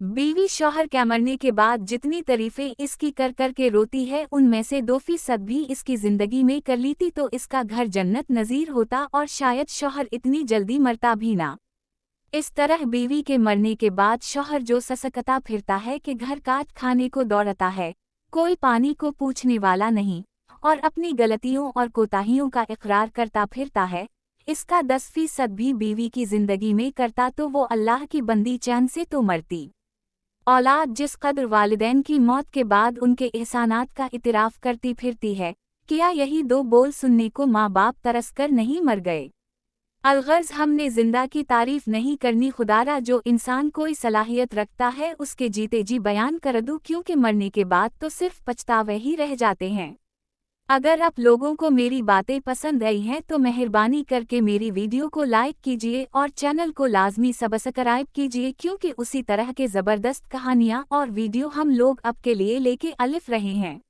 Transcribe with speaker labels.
Speaker 1: बीवी शौहर के मरने के बाद जितनी तारीफें इसकी कर कर के रोती है उनमें से 2% भी इसकी जिंदगी में कर लीती तो इसका घर जन्नत नज़ीर होता और शायद शौहर इतनी जल्दी मरता भी ना। इस तरह बीवी के मरने के बाद शौहर जो ससकता फिरता है कि घर काट खाने को दौड़ता है, कोई पानी को पूछने वाला नहीं, और अपनी गलतियों और कोताहियों का इकरार करता फिरता है, इसका 10% भी बीवी की जिंदगी में करता तो वो अल्लाह की बंदी चैन से तो मरती। औलाद जिस कदर वालिदैन की मौत के बाद उनके एहसानात का इतराफ़ करती फिरती है, क्या यही दो बोल सुनने को माँ बाप तरस कर नहीं मर गए। अलगर्ज हमने जिंदा की तारीफ नहीं करनी खुदारा जो इंसान कोई सलाहियत रखता है उसके जीते जी बयान कर दूं क्योंकि मरने के बाद तो सिर्फ पछतावे ही रह जाते हैं। अगर आप लोगों को मेरी बातें पसंद आई हैं तो मेहरबानी करके मेरी वीडियो को लाइक कीजिए और चैनल को लाजमी सब्सक्राइब कीजिए क्योंकि उसी तरह के ज़बरदस्त कहानियाँ और वीडियो हम लोग आपके लिए लेके अलिफ रहे हैं।